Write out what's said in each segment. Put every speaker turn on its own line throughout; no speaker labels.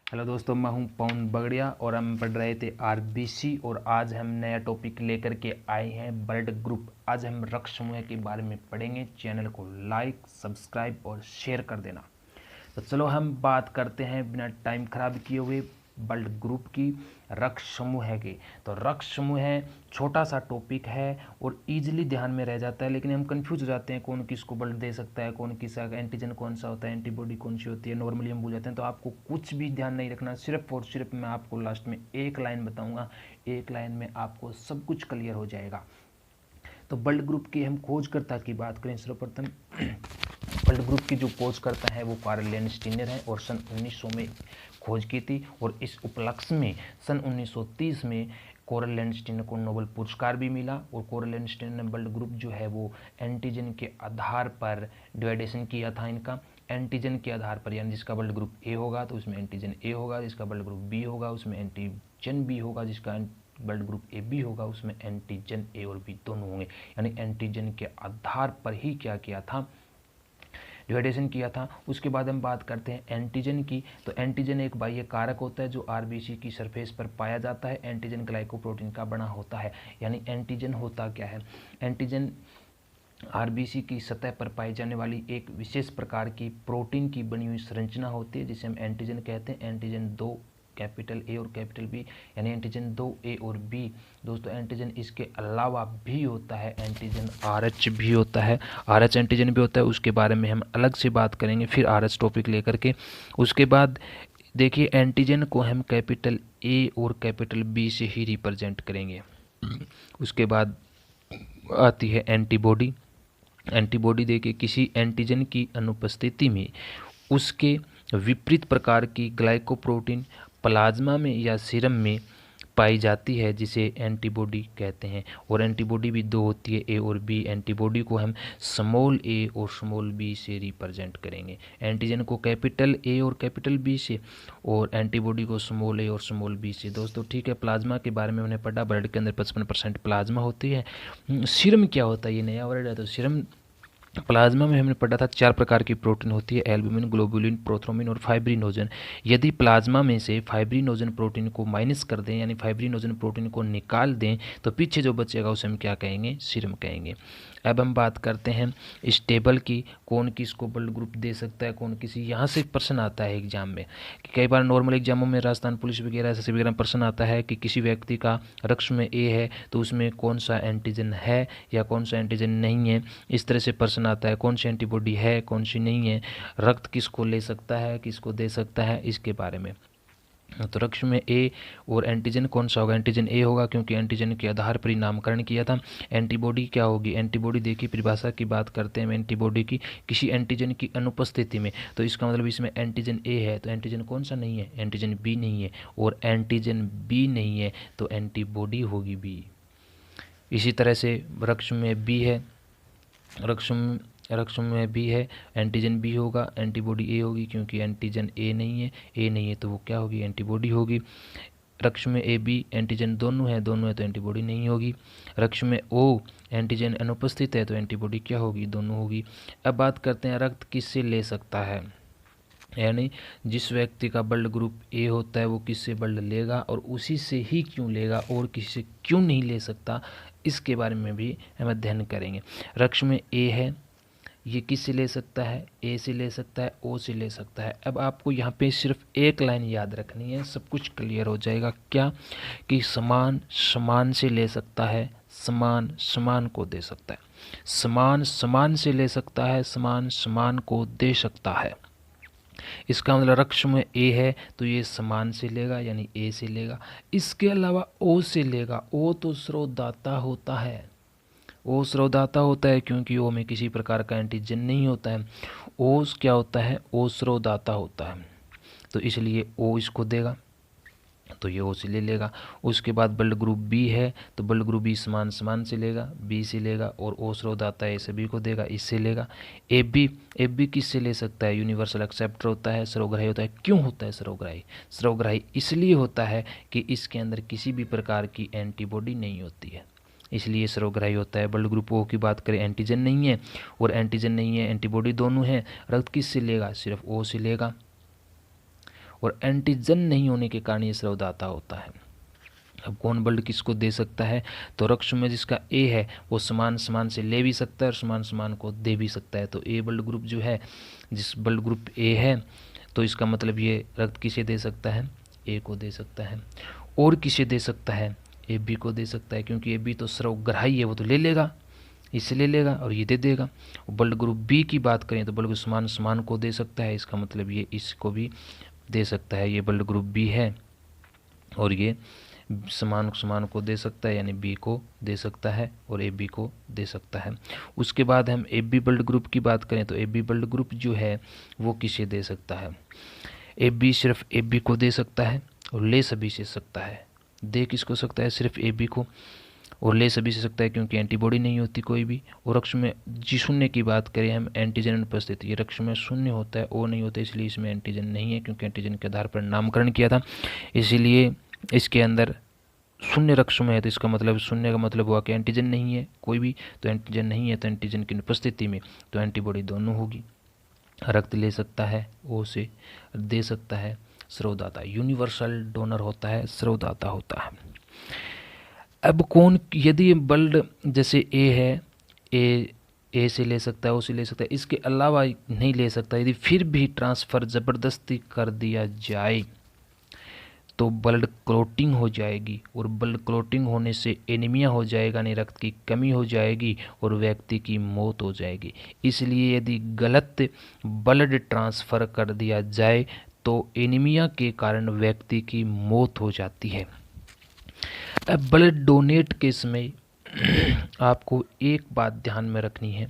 Hello दोस्तों, मैं हूं पवन बगड़िया और हम पढ़ रहे थे आरबीसी। और आज हम नया टॉपिक लेकर के आए हैं ब्लड ग्रुप। आज हम रक्त समूह के बारे में पढ़ेंगे। चैनल को लाइक, सब्सक्राइब और शेयर कर देना। तो चलो हम बात करते हैं बिना टाइम खराब किए हुए ब्लड ग्रुप की, रक्त समूह की। तो रक्त समूह है, छोटा सा टॉपिक है और इजीली ध्यान में रह जाता है, लेकिन हम कंफ्यूज हो जाते हैं कौन किसको ब्लड दे सकता है, कौन किस एंटीजन कौन सा होता है, एंटीबॉडी कौन सी होती है, नॉर्मली हम भूल जाते हैं। तो आपको कुछ भी ध्यान नहीं रखना, सिर्फ और सिर्फ मैं आपको लास्ट में एक लाइन बताऊंगा, एक लाइन में आपको सब कुछ क्लियर हो जाएगा। तो ब्लड ग्रुप की हम खोजकर्ता की बात करें, सर्वप्रथम ब्लड ग्रुप की जो खोज करता है वो कार्ल लैंडस्टीनर है और सन 1900 में खोज की थी। और इस उपलक्ष्य में सन 1930 में कोरल लैंडस्टीनर को नोबेल पुरस्कार भी मिला। और कोरल लैंडस्टीनर ने ब्लड ग्रुप जो है वो एंटीजन के आधार पर डिवाइडेशन किया था इनका। एंटीजन के आधार पर, यानी जिसका ब्लड ग्रुप ए होगा तो उसमें एंटीजन ए होगा, जिसका ब्लड ग्रुप बी होगा उसमें एंटीजन बी होगा, जिसका ब्लड ग्रुप ए बी होगा उसमें एंटीजन ए और बी दोनों होंगे। यानी एंटीजन के आधार पर ही क्या किया था, डिवाइडेशन किया था। उसके बाद हम बात करते हैं एंटीजन की। तो एंटीजन एक बाह्य कारक होता है जो आरबीसी की सरफेस पर पाया जाता है। एंटीजन ग्लाइकोप्रोटीन का बना होता है। यानी एंटीजन होता क्या है? एंटीजन आरबीसी की सतह पर पाई जाने वाली एक विशेष प्रकार की प्रोटीन की बनी हुई संरचना होती है जिसे हम एंटीजन कहते हैं। एंटीजन दो, कैपिटल ए और कैपिटल बी, यानी एंटीजन दो ए और बी। दोस्तों एंटीजन इसके अलावा भी होता है, एंटीजन आरएच भी होता है, आरएच एंटीजन भी होता है। उसके बारे में हम अलग से बात करेंगे फिर आरएच टॉपिक लेकर के। उसके बाद देखिए एंटीजन को हम कैपिटल ए और कैपिटल बी से ही रिप्रेजेंट करेंगे। उसके बाद आती है एंटीबॉडी। एंटीबॉडी देखिए किसी एंटीजन की अनुपस्थिति में उसके विपरीत प्रकार की ग्लाइकोप्रोटीन प्लाज्मा में या सीरम में पाई जाती है जिसे एंटीबॉडी कहते हैं। और एंटीबॉडी भी दो होती है, ए और बी। एंटीबॉडी को हम स्मॉल ए और स्मॉल बी से रिप्रेजेंट करेंगे। एंटीजन को कैपिटल ए और कैपिटल बी से और एंटीबॉडी को स्मॉल ए और स्मॉल बी से। दोस्तों ठीक है, प्लाज्मा के बारे में हमने पढ़ा, ब्लड के अंदर 55% प्लाज्मा होती है। सीरम क्या होता है, ये नया वर्ड है। तो सीरम, प्लाज्मा में हमने पढ़ा था 4 प्रकार की प्रोटीन होती है, एल्बुमिन, ग्लोबुलिन, प्रोथ्रोमिन और फाइब्रिनोजन। यदि प्लाज्मा में से फाइब्रिनोजन प्रोटीन को माइनस कर दें, यानी फाइब्रिनोजन प्रोटीन को निकाल दें, तो पीछे जो बचेगा उसे हम क्या कहेंगे? सीरम कहेंगे। अब हम बात करते हैं इस टेबल की, कौन किसको ब्लड ग्रुप दे सकता है, कौन किसी। यहाँ से प्रश्न आता है एग्जाम में कि कई बार नॉर्मल एग्जामों में राजस्थान पुलिस वगैरह ऐसे वगैरह प्रश्न आता है कि किसी व्यक्ति का रक्त में ए है तो उसमें कौन सा एंटीजन है या कौन सा एंटीजन नहीं है। इस तरह से प्रश्न आता है, कौन सी एंटीबॉडी है कौन सी नहीं है, रक्त किसको ले सकता है किसको दे सकता है, इसके बारे में। तो रक्त में ए और एंटीजन कौन सा होगा? एंटीजन ए होगा क्योंकि एंटीजन के आधार पर ही नामकरण किया था। एंटीबॉडी क्या होगी? एंटीबॉडी देखिए परिभाषा की बात करते हैं एंटीबॉडी की, किसी एंटीजन की अनुपस्थिति में। तो इसका मतलब इसमें एंटीजन ए है तो एंटीजन कौन सा नहीं है? एंटीजन बी नहीं है। और एंटीजन बी नहीं है तो एंटीबॉडी होगी बी। इसी तरह से रक्त में बी है, रक्त में बी है, एंटीजन बी होगा, एंटीबॉडी ए होगी क्योंकि एंटीजन ए नहीं है। ए नहीं है तो वो क्या होगी? एंटीबॉडी होगी। रक्त में ए बी एंटीजन दोनों है तो एंटीबॉडी नहीं होगी। रक्त में ओ एंटीजन अनुपस्थित है तो एंटीबॉडी क्या होगी? दोनों होगी। अब बात करते हैं रक्त किससे ले सकता है, यानी जिस व्यक्ति का ब्लड ग्रुप ए होता है वो किससे ब्लड लेगा और उसी से ही क्यों लेगा और किसी से क्यों नहीं ले सकता, इसके बारे में भी हम अध्ययन करेंगे। रक्त में ए है, ये किससे ले सकता है? ए से ले सकता है, ओ से ले सकता है। अब आपको यहाँ पे सिर्फ एक लाइन याद रखनी है, सब कुछ क्लियर हो जाएगा। क्या कि समान समान से ले सकता है, समान समान को दे सकता है, समान समान से ले सकता है, समान समान को दे सकता है। इसका मतलब रक्त में ए है तो ये समान से लेगा यानी ए से लेगा। इसके अलावा ओ से लेगा। ओ तो स्रोतदाता होता है, ओ स्रोतदाता होता है क्योंकि ओ में किसी प्रकार का एंटीजन नहीं होता है। ओ क्या होता है? ओ स्रोतदाता होता है तो इसलिए ओ इसको देगा तो ये ओ से ले लेगा। उसके बाद ब्लड ग्रुप बी है तो ब्लड ग्रुप बी समान समान से लेगा, बी से लेगा और ओ स्रोतदाता है सभी को देगा, इससे लेगा। ए बी किससे ले सकता है? यूनिवर्सल एक्सेप्टर होता है, सर्वग्राही होता है। क्यों होता है सर्वग्राही? सर्वग्राही इसलिए होता है कि इसके अंदर किसी भी प्रकार की एंटीबॉडी नहीं होती है, इसलिए सर्वग्राही होता है। ब्लड ग्रुप ओ की बात करें, एंटीजन नहीं है और एंटीजन नहीं है एंटीबॉडी दोनों हैं। रक्त किससे लेगा? सिर्फ ओ से लेगा। और एंटीजन नहीं होने के कारण ये स्रवदाता होता है। अब कौन ब्लड किसको दे सकता है, तो रक्त में जिसका ए है वो समान समान से ले भी सकता है और समान समान को दे भी सकता है। तो ए ब्लड ग्रुप जो है, जिस ब्लड ग्रुप ए है, तो इसका मतलब ये रक्त किसे दे सकता है, ए को दे सकता है। और किसे दे सकता है, ए बी को दे सकता है, क्योंकि ए बी तो स्रवग्राही है, वो तो ले लेगा, इसे ले लेगा और ये दे देगा। ब्लड ग्रुप बी की बात करें तो ब्लड ग्रुप समान समान को दे सकता है, इसका मतलब ये इसको भी दे सकता है। ये ब्लड ग्रुप बी है और ये समान समान को दे सकता है, यानी बी को दे सकता है और ए बी को दे सकता है। उसके बाद हम ए बी ब्लड ग्रुप की बात करें तो ए बी ब्लड ग्रुप जो है वो किसे दे सकता है, ए बी सिर्फ ए बी को दे सकता है और ले सभी से सकता है। दे किसको सकता है, सिर्फ ए बी को, और ले सभी से सकता है क्योंकि एंटीबॉडी नहीं होती कोई भी। और रक्त में जी शून्य की बात करें हम, एंटीजन अनुपस्थित, ये रक्त में शून्य होता है, ओ नहीं होता, इसलिए इसमें एंटीजन नहीं है, क्योंकि एंटीजन के आधार पर नामकरण किया था, इसीलिए इसके अंदर शून्य रक्त में है। तो इसका मतलब शून्य का मतलब हुआ कि एंटीजन नहीं है कोई भी, तो एंटीजन नहीं है तो एंटीजन की उपस्थिति में तो एंटीबॉडी दोनों होगी। रक्त ले सकता है ओ से, दे सकता है स्रवदाता, यूनिवर्सल डोनर होता है, स्रवदाता होता है। अब कौन, यदि ब्लड जैसे ए है, ए से ले सकता है, ओ से ले सकता है, इसके अलावा नहीं ले सकता, यदि फिर भी ट्रांसफ़र ज़बरदस्ती कर दिया जाए तो ब्लड क्लॉटिंग हो जाएगी, और ब्लड क्लॉटिंग होने से एनीमिया हो जाएगा, यानी रक्त की कमी हो जाएगी और व्यक्ति की मौत हो जाएगी। इसलिए यदि गलत ब्लड ट्रांसफ़र कर दिया जाए तो एनीमिया के कारण व्यक्ति की मौत हो जाती है। अब ब्लड डोनेट के समय आपको एक बात ध्यान में रखनी है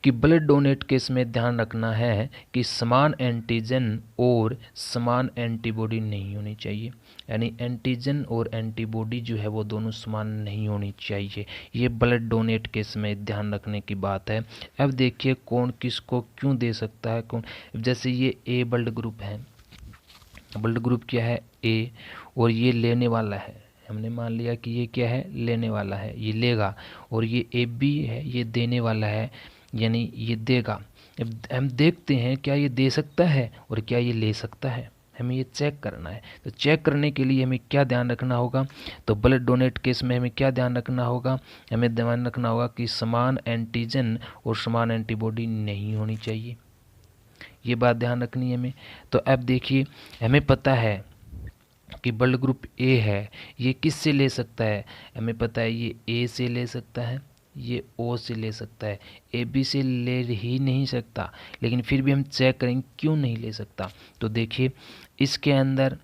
कि ब्लड डोनेट के समय ध्यान रखना है कि समान एंटीजन और समान एंटीबॉडी नहीं होनी चाहिए, यानी एंटीजन और एंटीबॉडी जो है वो दोनों समान नहीं होनी चाहिए। ये ब्लड डोनेट के समय ध्यान रखने की बात है। अब देखिए कौन किसको क्यों दे सकता है, कौन, जैसे ये ए ब्लड ग्रुप है, ब्लड ग्रुप क्या है, ए, और ये लेने वाला है, हमने मान लिया कि ये क्या है, लेने वाला है, ये लेगा, और ये ए बी है, ये देने वाला है, यानी ये देगा। अब हम देखते हैं क्या ये दे सकता है और क्या ये ले सकता है, हमें ये चेक करना है। तो चेक करने के लिए हमें क्या ध्यान रखना होगा, तो ब्लड डोनेट केस में हमें क्या ध्यान रखना होगा, हमें ध्यान रखना होगा कि समान एंटीजन और समान एंटीबॉडी नहीं होनी चाहिए, ये बात ध्यान रखनी है हमें। तो अब देखिए हमें पता है कि ब्लड ग्रुप ए है, ये किस से ले सकता है, हमें पता है ये ए से ले सकता है, ये ओ से ले सकता है, ए बी से ले ही नहीं सकता, लेकिन फिर भी हम चेक करेंगे क्यों नहीं ले सकता। तो देखिए इसके अंदर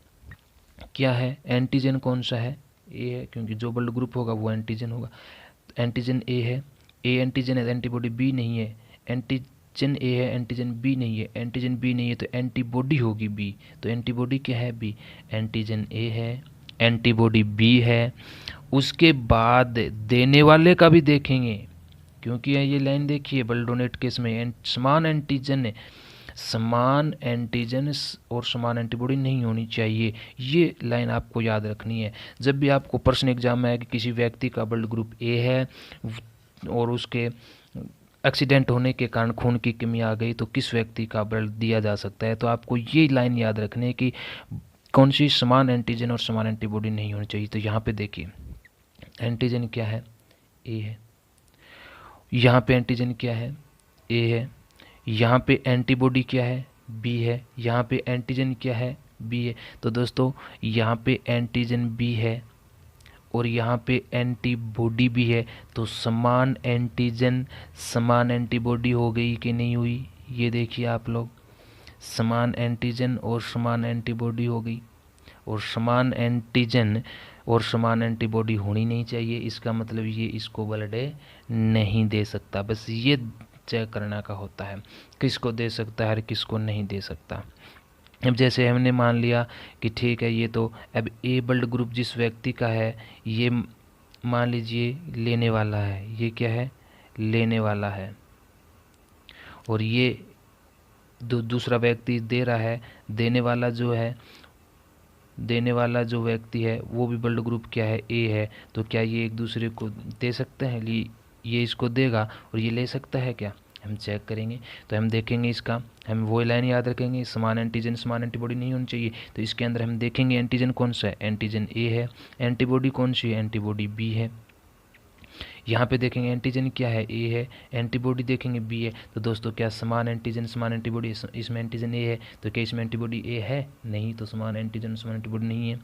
क्या है, एंटीजन कौन सा है, ए है, क्योंकि जो ब्लड ग्रुप होगा वो एंटीजन होगा, एंटीजन ए है, ए एंटीजन है, एंटीबॉडी बी नहीं है, एंटीजन ए है, एंटीजन बी नहीं है, एंटीजन बी नहीं है तो एंटीबॉडी होगी बी, तो एंटीबॉडी क्या है, बी, एंटीजन ए है, एंटीबॉडी बी है। उसके बाद देने वाले का भी देखेंगे, क्योंकि ये लाइन देखिए ब्लड डोनेट केस में समान एंटीजन है, समान एंटीजन और समान एंटीबॉडी नहीं होनी चाहिए, ये लाइन आपको याद रखनी है। जब भी आपको प्रश्न एग्जाम में आए कि किसी व्यक्ति का ब्लड ग्रुप ए है और उसके एक्सीडेंट होने के कारण खून की कमी आ गई तो किस व्यक्ति का ब्लड दिया जा सकता है, तो आपको ये लाइन याद रखनी है कि कौन सी समान एंटीजन और समान एंटीबॉडी नहीं होनी चाहिए। तो यहाँ पे देखिए एंटीजन क्या है, ए है, यहाँ पे एंटीजन क्या है, ए है, यहाँ पे एंटीबॉडी क्या है, बी है, यहाँ पे एंटीजन क्या है, बी है। तो दोस्तों यहाँ पे एंटीजन बी है और यहाँ पे एंटीबॉडी भी है, तो समान एंटीजन समान एंटीबॉडी हो गई कि नहीं हुई, ये देखिए आप लोग, समान एंटीजन और समान एंटीबॉडी हो गई, और समान एंटीजन और समान एंटीबॉडी होनी नहीं चाहिए, इसका मतलब ये इसको ब्लड नहीं दे सकता। बस ये चेक करना का होता है किसको दे सकता है और किसको नहीं दे सकता। अब जैसे हमने मान लिया कि ठीक है, ये तो अब ए ब्लड ग्रुप जिस व्यक्ति का है ये मान लीजिए लेने वाला है, ये क्या है, लेने वाला है, और ये दूसरा व्यक्ति दे रहा है, देने वाला जो है, देने वाला जो व्यक्ति है वो भी ब्लड ग्रुप क्या है, ए है, तो क्या ये एक दूसरे को दे सकते हैं, ये इसको देगा और ये ले सकता है क्या, हम चेक करेंगे तो हम देखेंगे इसका, हम वो लाइन याद रखेंगे, समान एंटीजन समान एंटीबॉडी नहीं होनी चाहिए। तो इसके अंदर हम देखेंगे एंटीजन कौन सा है, एंटीजन ए है, एंटीबॉडी कौन सी है, एंटीबॉडी बी है। यहाँ पे देखेंगे एंटीजन क्या है, ए है, एंटीबॉडी देखेंगे बी है। तो दोस्तों क्या समान एंटीजन समान एंटीबॉडी, इसमें एंटीजन ए है तो क्या इसमें एंटीबॉडी ए है, नहीं, तो समान एंटीजन समान एंटीबॉडी नहीं है।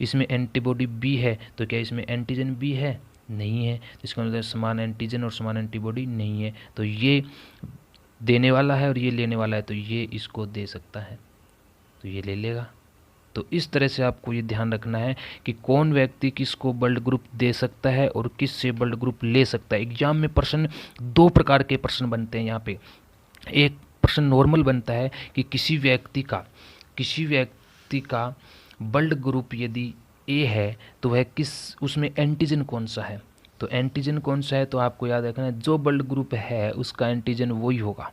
इसमें एंटीबॉडी बी है तो क्या इसमें एंटीजन बी है, नहीं है, तो इसका मतलब समान एंटीजन और समान एंटीबॉडी नहीं है। तो ये देने वाला है और ये लेने वाला है, तो ये इसको दे सकता है, तो ये ले लेगा। तो इस तरह से आपको ये ध्यान रखना है कि कौन व्यक्ति किसको ब्लड ग्रुप दे सकता है और किस से ब्लड ग्रुप ले सकता है। एग्जाम में प्रश्न दो प्रकार के प्रश्न बनते हैं यहाँ पे। एक प्रश्न नॉर्मल बनता है कि किसी व्यक्ति का ब्लड ग्रुप यदि ए है तो वह किस, उसमें एंटीजन कौन सा है। तो एंटीजन कौन सा है तो आपको याद रखना है जो ब्लड ग्रुप है उसका एंटीजन वही होगा।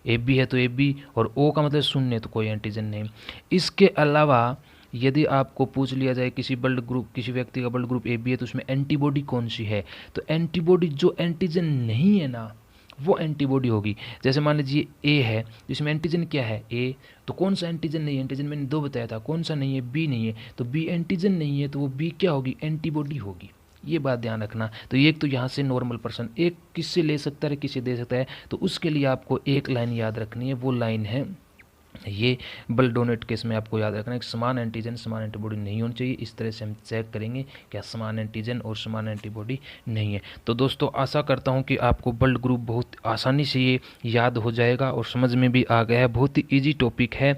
ए बी है तो ए बी, और ओ का मतलब शून्य, तो कोई एंटीजन नहीं। इसके अलावा यदि आपको पूछ लिया जाए किसी व्यक्ति का ब्लड ग्रुप ए बी है तो उसमें एंटीबॉडी कौन सी है, तो एंटीबॉडी जो एंटीजन नहीं है ना वो एंटीबॉडी होगी। जैसे मान लीजिए ए है जिसमें एंटीजन क्या है, ए, तो कौन सा एंटीजन नहीं है, एंटीजन मैंने दो बताया था, कौन सा नहीं है, बी नहीं है, तो बी एंटीजन नहीं है तो वो बी क्या होगी, एंटीबॉडी होगी। ये बात ध्यान रखना। तो एक तो यहाँ से नॉर्मल पर्सन एक किससे ले सकता है, किससे दे सकता है, तो उसके लिए आपको एक लाइन याद रखनी है, वो लाइन है ये ब्लड डोनेट केस में आपको याद रखना है कि समान एंटीजन समान एंटीबॉडी नहीं होनी चाहिए। इस तरह से हम चेक करेंगे क्या समान एंटीजन और समान एंटीबॉडी नहीं है। तो दोस्तों आशा करता हूं कि आपको ब्लड ग्रुप बहुत आसानी से ये याद हो जाएगा और समझ में भी आ गया है। बहुत ही ईजी टॉपिक है,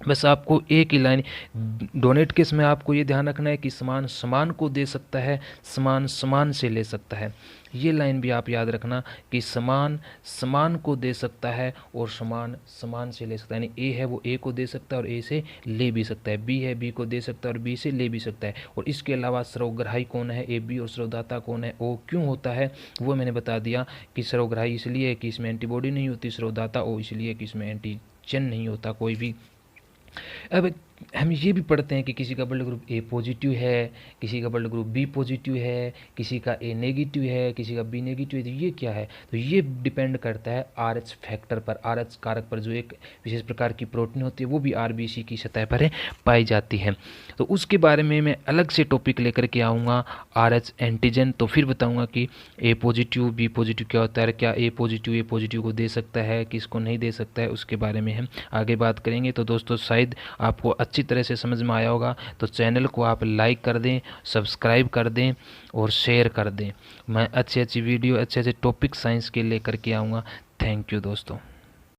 बस आपको एक ही लाइन, डोनेट केस में आपको ये ध्यान रखना है कि समान समान को दे सकता है, समान समान से ले सकता है। ये लाइन भी आप याद रखना कि समान समान को दे सकता है और समान समान से ले सकता है। यानी ए है वो ए को दे सकता है और ए से ले भी सकता है, बी है बी को दे सकता है और बी से ले भी सकता है। और इसके अलावा स्रवग्राही कौन है, ए बी, और स्रवदाता कौन है, ओ क्यों होता है वो मैंने बता दिया कि स्रवग्राही इसलिए है कि इसमें एंटीबॉडी नहीं होती, स्रवदाता ओ इसलिए कि इसमें एंटीजन नहीं होता कोई भी। अब हम ये भी पढ़ते हैं कि किसी का ब्लड ग्रुप ए पॉजिटिव है, किसी का ब्लड ग्रुप बी पॉजिटिव है, किसी का ए नेगेटिव है, किसी का बी नेगेटिव है। तो ये क्या है, तो ये डिपेंड करता है आरएच फैक्टर पर, आरएच कारक पर, जो एक विशेष प्रकार की प्रोटीन होती है वो भी आरबीसी की सतह पर पाई जाती है। तो उसके बारे में मैं अलग से टॉपिक लेकर के आऊँगा, आरएच एंटीजन, तो फिर बताऊँगा कि ए पॉजिटिव बी पॉजिटिव क्या होता है, क्या ए पॉजिटिव को दे सकता है, किसको नहीं दे सकता है, उसके बारे में हम आगे बात करेंगे। तो दोस्तों शायद आपको अच्छी तरह से समझ में आया होगा, तो चैनल को आप लाइक कर दें, सब्सक्राइब कर दें और शेयर कर दें। मैं अच्छी वीडियो अच्छे टॉपिक साइंस के लेकर के आऊँगा। थैंक यू दोस्तों।